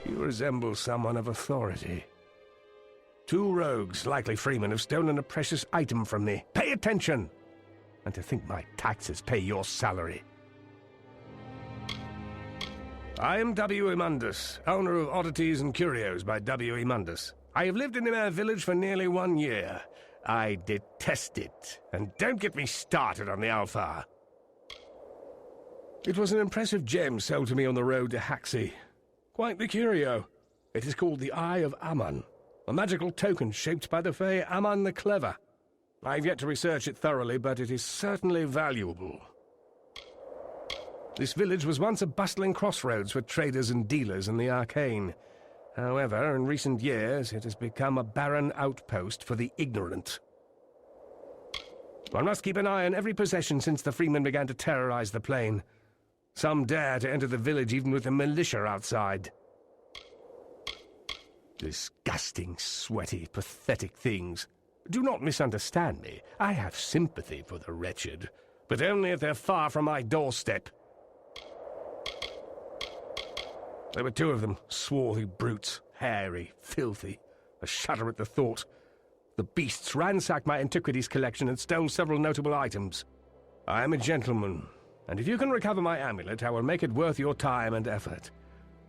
You resemble someone of authority. 2 rogues, likely freemen, have stolen a precious item from me. Pay attention! And to think my taxes pay your salary. I am W. Mundus, owner of Oddities and Curios by W. Mundus. I have lived in the Mare village for nearly 1 year. I detest it, and don't get me started on the Alpha. It was an impressive gem sold to me on the road to Haxi. Quite the curio. It is called the Eye of Aman, a magical token shaped by the Fae Aman the Clever. I've yet to research it thoroughly, but it is certainly valuable. This village was once a bustling crossroads for traders and dealers in the arcane. However, in recent years, it has become a barren outpost for the ignorant. One must keep an eye on every possession since the freemen began to terrorize the plain. Some dare to enter the village even with the militia outside. Disgusting, sweaty, pathetic things. Do not misunderstand me. I have sympathy for the wretched, but only if they're far from my doorstep. There were 2 of them, swarthy brutes, hairy, filthy. I shudder at the thought. The beasts ransacked my antiquities collection and stole several notable items. I am a gentleman, and if you can recover my amulet, I will make it worth your time and effort.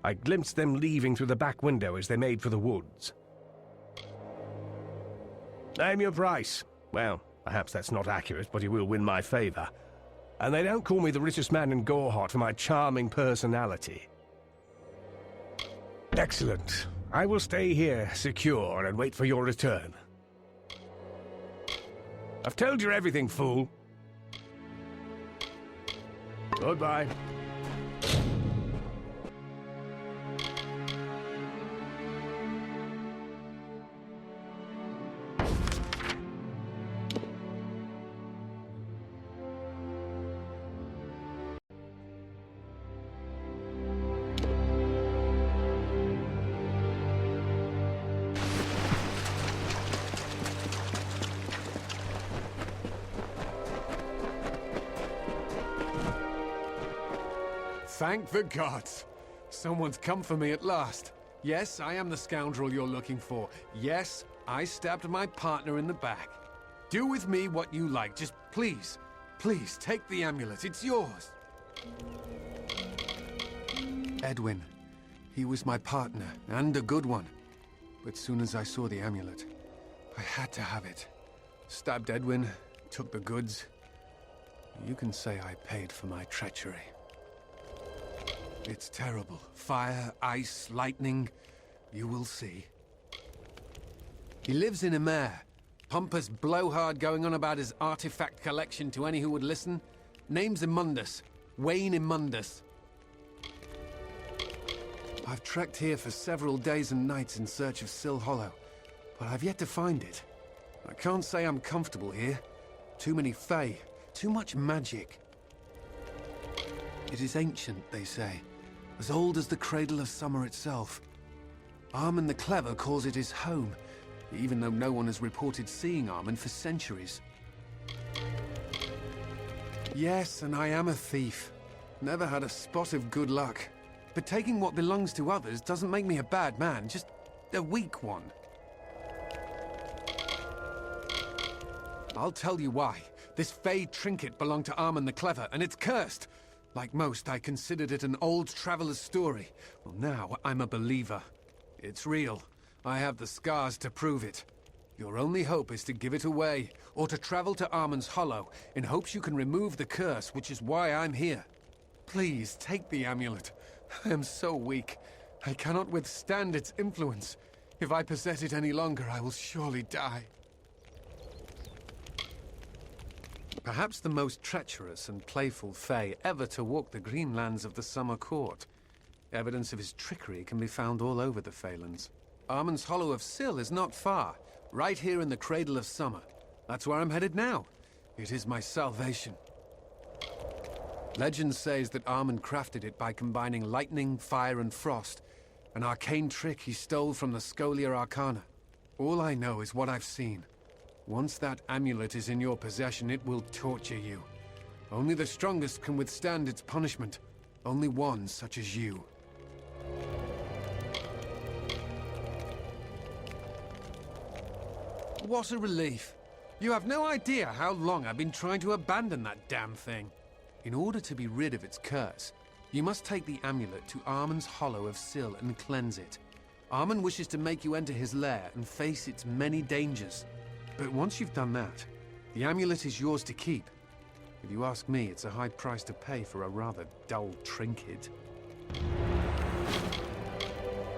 I glimpsed them leaving through the back window as they made for the woods. Name your price. Well, perhaps that's not accurate, but you will win my favor. And they don't call me the richest man in Gorehot for my charming personality. Excellent. I will stay here, secure, and wait for your return. I've told you everything, fool. Goodbye. Thank the gods! Someone's come for me at last. Yes, I am the scoundrel you're looking for. Yes, I stabbed my partner in the back. Do with me what you like. Just please, please take the amulet. It's yours. Edwin. He was my partner, and a good one. But soon as I saw the amulet, I had to have it. Stabbed Edwin, took the goods. You can say I paid for my treachery. It's terrible. Fire, ice, lightning. You will see. He lives in Amare. Pompous blowhard going on about his artifact collection to any who would listen. Name's Mundus. Wayne Mundus. I've trekked here for several days and nights in search of Sill Hollow, but I've yet to find it. I can't say I'm comfortable here. Too many Fae. Too much magic. It is ancient, they say. As old as the cradle of summer itself. Armen the Clever calls it his home, even though no one has reported seeing Armen for centuries. Yes, and I am a thief. Never had a spot of good luck. But taking what belongs to others doesn't make me a bad man, just a weak one. I'll tell you why. This Fae trinket belonged to Armen the Clever, and it's cursed. Like most, I considered it an old traveler's story. Well, now I'm a believer. It's real. I have the scars to prove it. Your only hope is to give it away, or to travel to Armen's Hollow, in hopes you can remove the curse, which is why I'm here. Please, take the amulet. I am so weak. I cannot withstand its influence. If I possess it any longer, I will surely die. Perhaps the most treacherous and playful Fae ever to walk the greenlands of the Summer Court. Evidence of his trickery can be found all over the Phalanx. Armen's Hollow of Sill is not far, right here in the Cradle of Summer. That's where I'm headed now. It is my salvation. Legend says that Armen crafted it by combining lightning, fire, and frost, an arcane trick he stole from the Scholia Arcana. All I know is what I've seen. Once that amulet is in your possession, it will torture you. Only the strongest can withstand its punishment. Only one such as you. What a relief. You have no idea how long I've been trying to abandon that damn thing. In order to be rid of its curse, you must take the amulet to Armin's Hollow of Sil and cleanse it. Armin wishes to make you enter his lair and face its many dangers. But once you've done that, the amulet is yours to keep. If you ask me, it's a high price to pay for a rather dull trinket.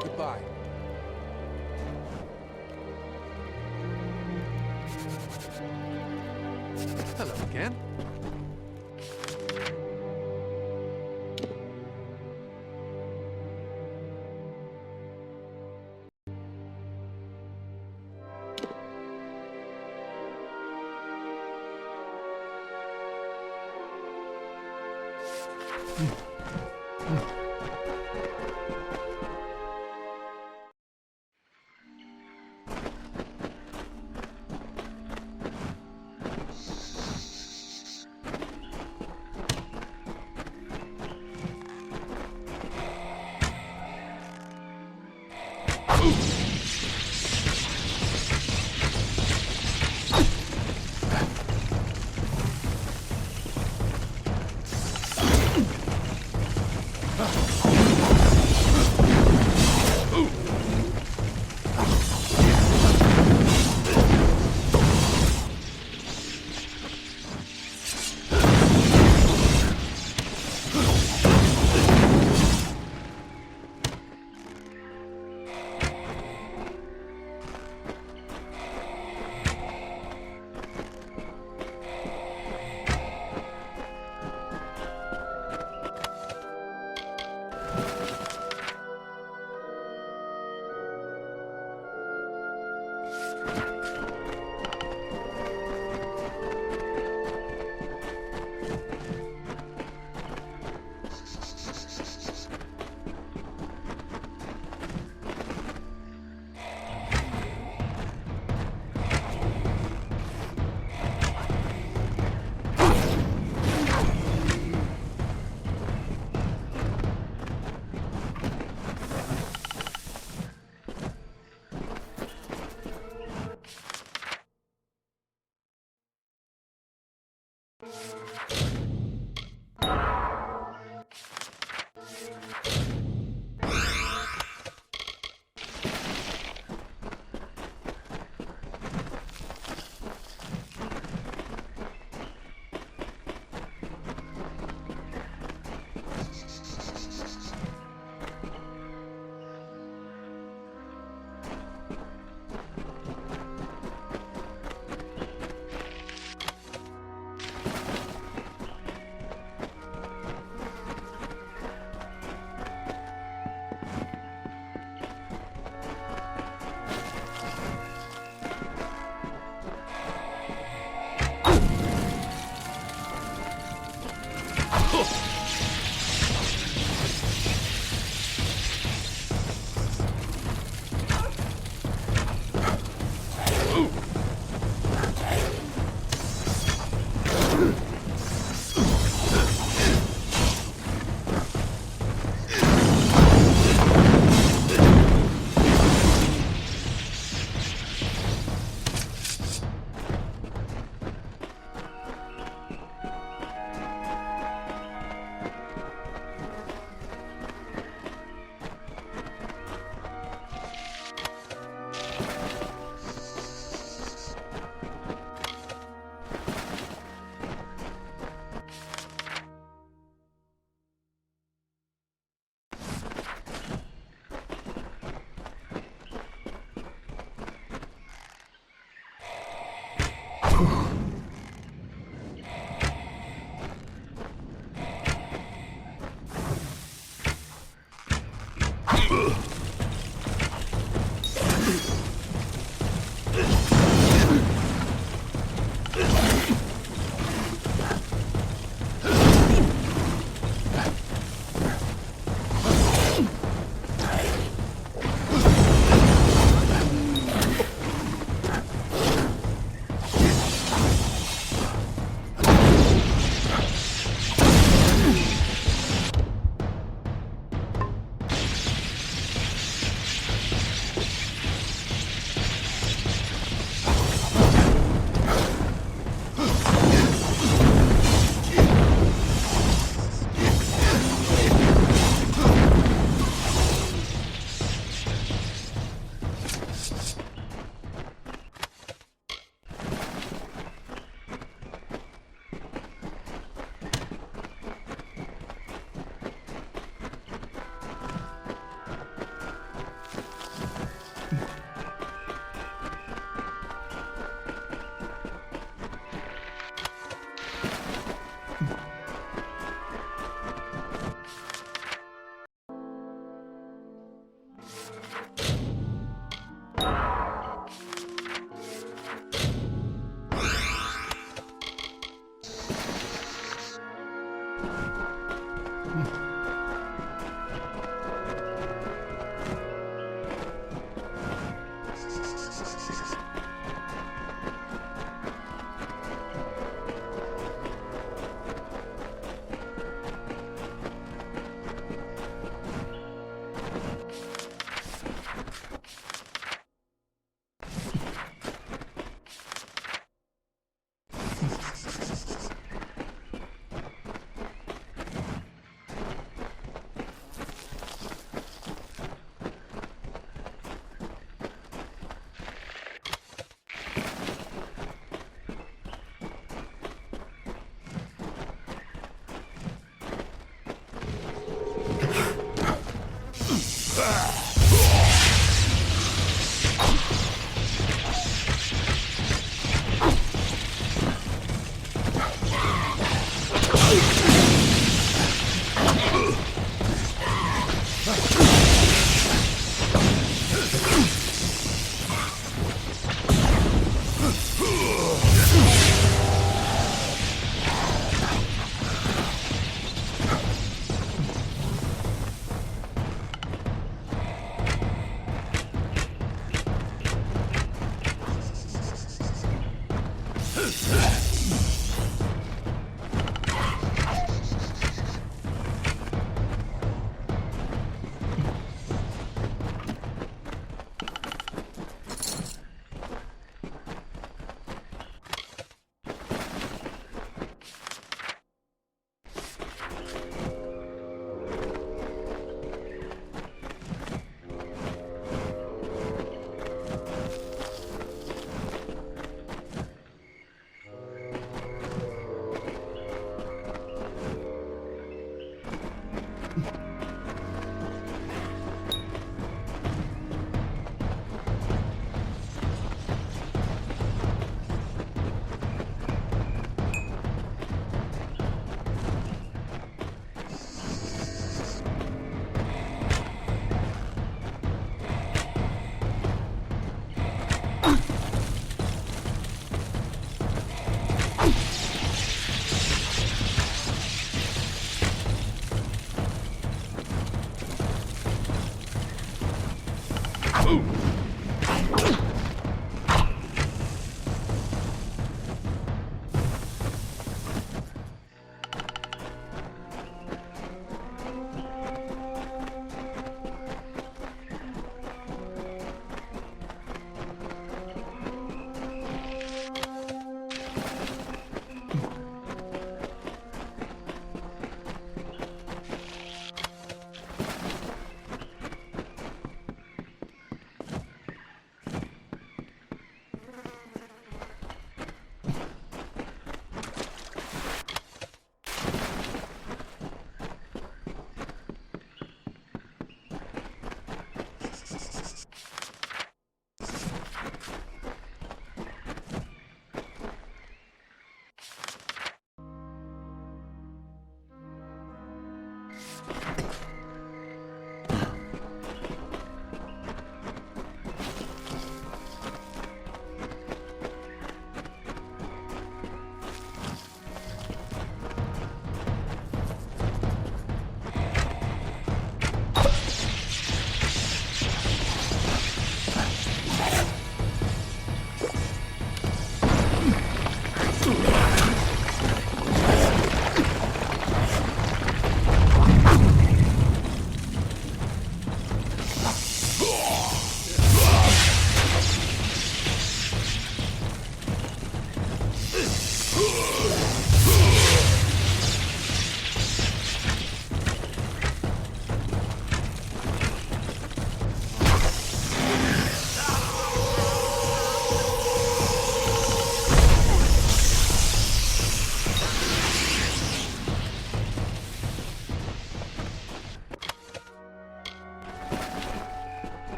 Goodbye. Hello again.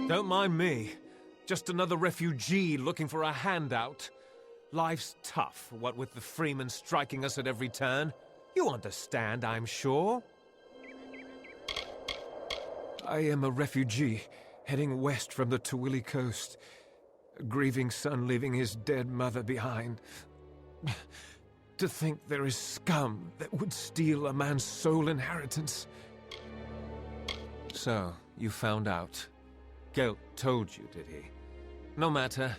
Don't mind me. Just another refugee looking for a handout. Life's tough, what with the Freemen striking us at every turn. You understand, I'm sure. I am a refugee, heading west from the Tawili coast. A grieving son leaving his dead mother behind. To think there is scum that would steal a man's sole inheritance. So, you found out. Gelt told you, did he? No matter.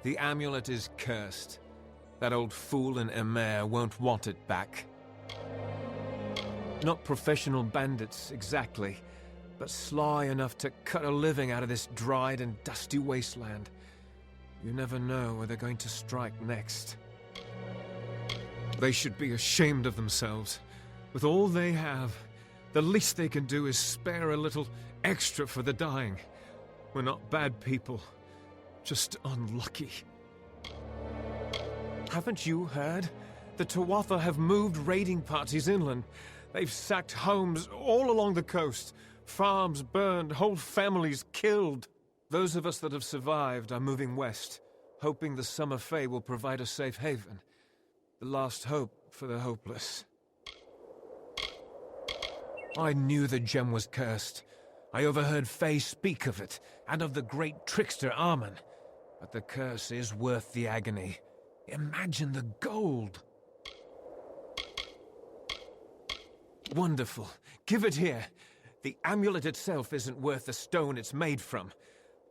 The amulet is cursed. That old fool in Emer won't want it back. Not professional bandits, exactly, but sly enough to cut a living out of this dried and dusty wasteland. You never know where they're going to strike next. They should be ashamed of themselves. With all they have, the least they can do is spare a little extra for the dying. We're not bad people, just unlucky. Haven't you heard? The Tuatha have moved raiding parties inland. They've sacked homes all along the coast. Farms burned, whole families killed. Those of us that have survived are moving west, hoping the Summer Fae will provide a safe haven. The last hope for the hopeless. I knew the gem was cursed. I overheard Fae speak of it, and of the great trickster Armen. But the curse is worth the agony. Imagine the gold! Wonderful. Give it here. The amulet itself isn't worth the stone it's made from.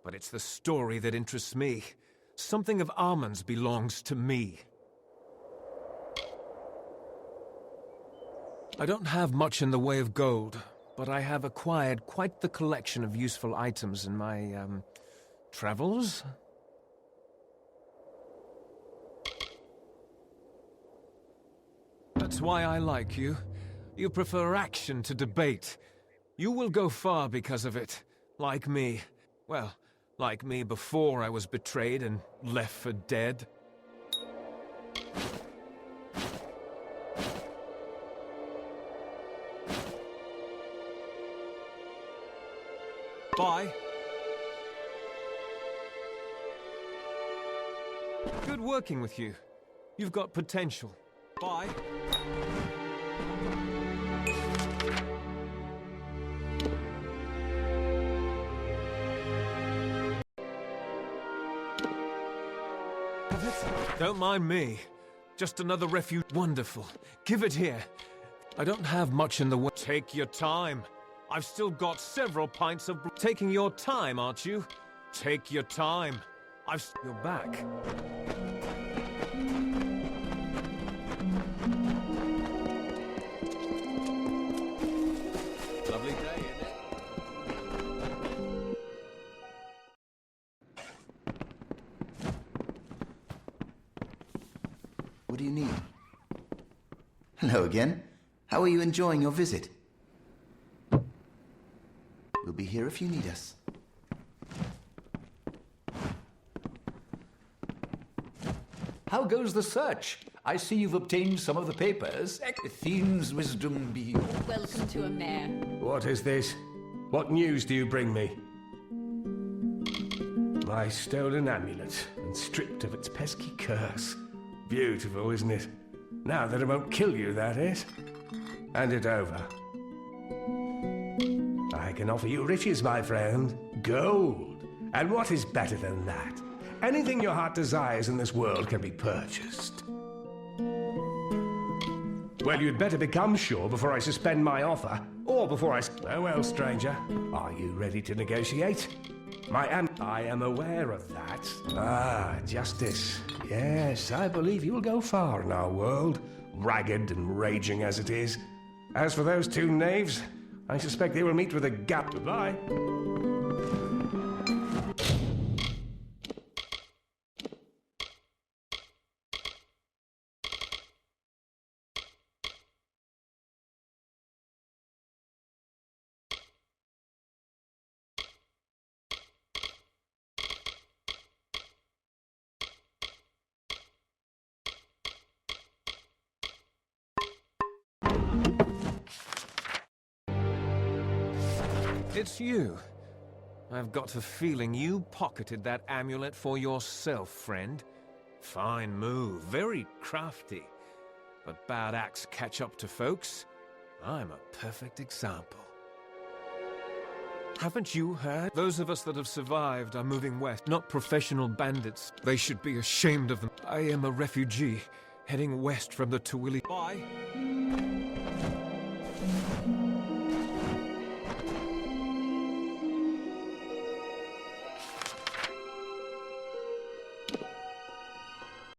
But it's the story that interests me. Something of Armen's belongs to me. I don't have much in the way of gold, but I have acquired quite the collection of useful items in my, travels? That's why I like you. You prefer action to debate. You will go far because of it. Like me. Well, like me before I was betrayed and left for dead. Bye. Good working with you. You've got potential. Bye. Don't mind me. Just another refuge. Wonderful. Give it here. I don't have much in the way. Take your time. I've still got several pints of... Taking your time, aren't you? Take your time. You're back. Lovely day, isn't it? What do you need? Hello again. How are you enjoying your visit? We'll be here if you need us. How goes the search? I see you've obtained some of the papers. Theme's wisdom be yours. Welcome to Amer. What is this? What news do you bring me? My stolen amulet, and stripped of its pesky curse. Beautiful, isn't it? Now that it won't kill you, that is. Hand it over. I can offer you riches, my friend. Gold. And what is better than that? Anything your heart desires in this world can be purchased. Well, you'd better become sure before I suspend my offer, or before I... Oh, well, stranger. Are you ready to negotiate? I am aware of that. Ah, justice. Yes, I believe you'll go far in our world, ragged and raging as it is. As for those two knaves, I suspect they will meet with a gap. Goodbye. It's you. I've got a feeling you pocketed that amulet for yourself, friend. Fine move, very crafty. But bad acts catch up to folks. I'm a perfect example. Haven't you heard? Those of us that have survived are moving west, not professional bandits. They should be ashamed of them. I am a refugee, heading west from the Tawili. Bye.